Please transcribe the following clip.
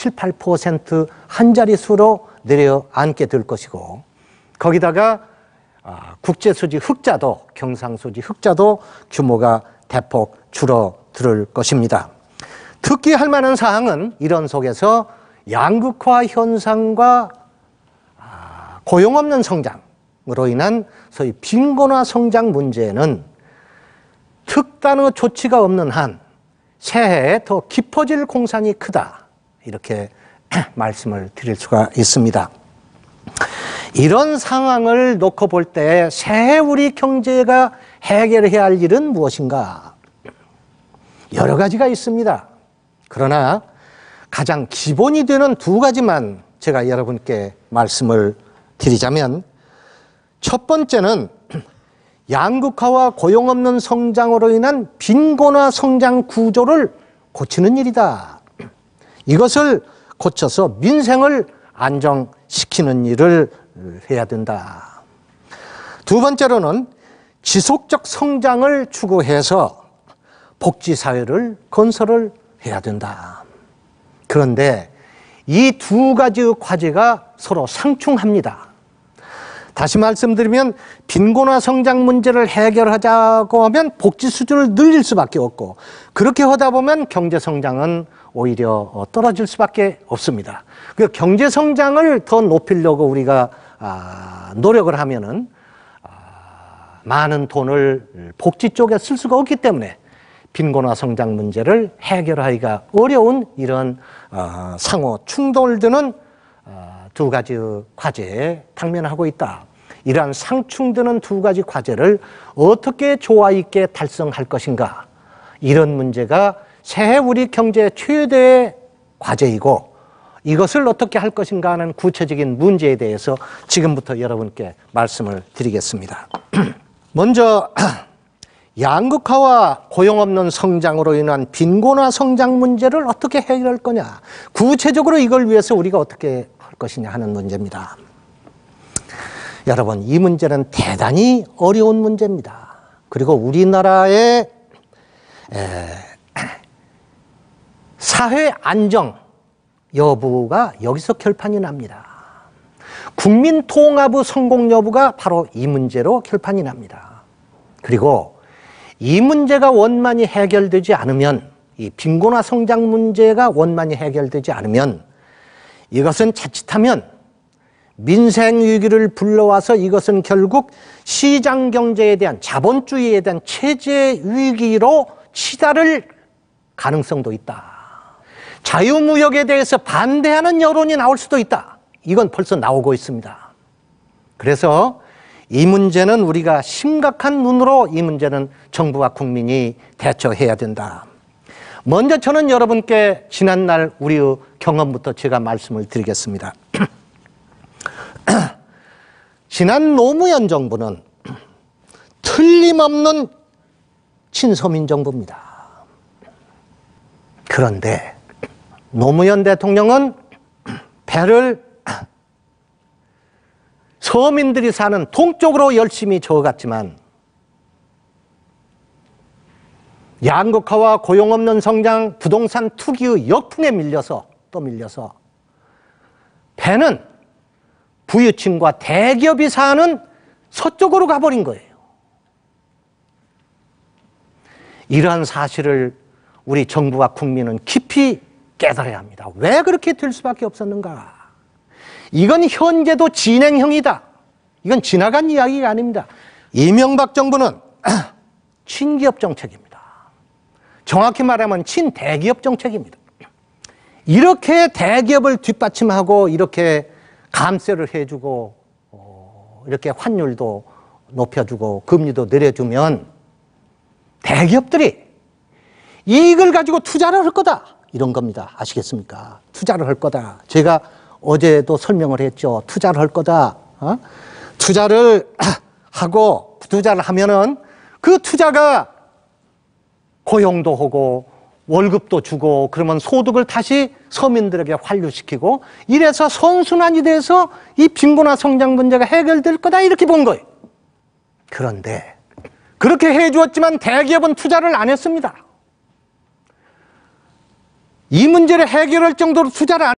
7, 8% 한 자릿수로 내려앉게 될 것이고, 거기다가 국제수지 흑자도, 경상수지 흑자도 규모가 대폭 줄어들 것입니다. 특히 할 만한 사항은 이런 속에서 양극화 현상과 고용 없는 성장으로 인한 소위 빈곤화 성장 문제는 특단의 조치가 없는 한 새해에 더 깊어질 공산이 크다, 이렇게 말씀을 드릴 수가 있습니다. 이런 상황을 놓고 볼 때 새해 우리 경제가 해결해야 할 일은 무엇인가? 여러 가지가 있습니다. 그러나 가장 기본이 되는 두 가지만 제가 여러분께 말씀을 드리자면, 첫 번째는 양극화와 고용 없는 성장으로 인한 빈곤화 성장 구조를 고치는 일이다. 이것을 고쳐서 민생을 안정시키는 일을 해야 된다. 두 번째로는 지속적 성장을 추구해서 복지사회를 건설을 해야 된다. 그런데 이 두 가지 과제가 서로 상충합니다. 다시 말씀드리면 빈곤화 성장 문제를 해결하자고 하면 복지 수준을 늘릴 수밖에 없고, 그렇게 하다 보면 경제 성장은 오히려 떨어질 수밖에 없습니다. 그 경제 성장을 더 높이려고 우리가 노력을 하면은 많은 돈을 복지 쪽에 쓸 수가 없기 때문에 빈곤화 성장 문제를 해결하기가 어려운 이런 상호 충돌되는 두 가지 과제에 당면하고 있다. 이러한 상충되는 두 가지 과제를 어떻게 조화 있게 달성할 것인가, 이런 문제가 새해 우리 경제의 최대의 과제이고, 이것을 어떻게 할 것인가 하는 구체적인 문제에 대해서 지금부터 여러분께 말씀을 드리겠습니다. 먼저 양극화와 고용 없는 성장으로 인한 빈곤화 성장 문제를 어떻게 해결할 거냐, 구체적으로 이걸 위해서 우리가 어떻게 할 것이냐 하는 문제입니다. 여러분, 이 문제는 대단히 어려운 문제입니다. 그리고 우리나라의 사회 안정 여부가 여기서 결판이 납니다. 국민 통합의 성공 여부가 바로 이 문제로 결판이 납니다. 그리고 이 문제가 원만히 해결되지 않으면, 이 빈곤화 성장 문제가 원만히 해결되지 않으면 이것은 자칫하면 민생 위기를 불러와서 이것은 결국 시장 경제에 대한, 자본주의에 대한 체제 위기로 치달을 가능성도 있다. 자유무역에 대해서 반대하는 여론이 나올 수도 있다. 이건 벌써 나오고 있습니다. 그래서 이 문제는 우리가 심각한 눈으로, 이 문제는 정부와 국민이 대처해야 된다. 먼저 저는 여러분께 지난날 우리의 경험부터 제가 말씀을 드리겠습니다. 지난 노무현 정부는 틀림없는 친서민 정부입니다. 그런데 노무현 대통령은 배를 서민들이 사는 동쪽으로 열심히 저어갔지만, 양극화와 고용 없는 성장, 부동산 투기의 역풍에 밀려서 배는 부유층과 대기업이 사는 서쪽으로 가버린 거예요. 이러한 사실을 우리 정부와 국민은 깊이 깨달아야 합니다. 왜 그렇게 될 수밖에 없었는가? 이건 현재도 진행형이다. 이건 지나간 이야기가 아닙니다. 이명박 정부는 친기업 정책입니다. 정확히 말하면 친대기업 정책입니다. 이렇게 대기업을 뒷받침하고 이렇게 감세를 해주고 이렇게 환율도 높여주고 금리도 내려주면 대기업들이 이익을 가지고 투자를 할 거다, 이런 겁니다. 아시겠습니까? 투자를 할 거다. 제가 어제도 설명을 했죠. 투자를 할 거다. 투자를 하고, 투자를 하면은 그 투자가 고용도 하고 월급도 주고, 그러면 소득을 다시 서민들에게 환류시키고, 이래서 선순환이 돼서 이 빈곤화 성장 문제가 해결될 거다, 이렇게 본 거예요. 그런데 그렇게 해주었지만 대기업은 투자를 안 했습니다. 이 문제를 해결할 정도로 투자를 안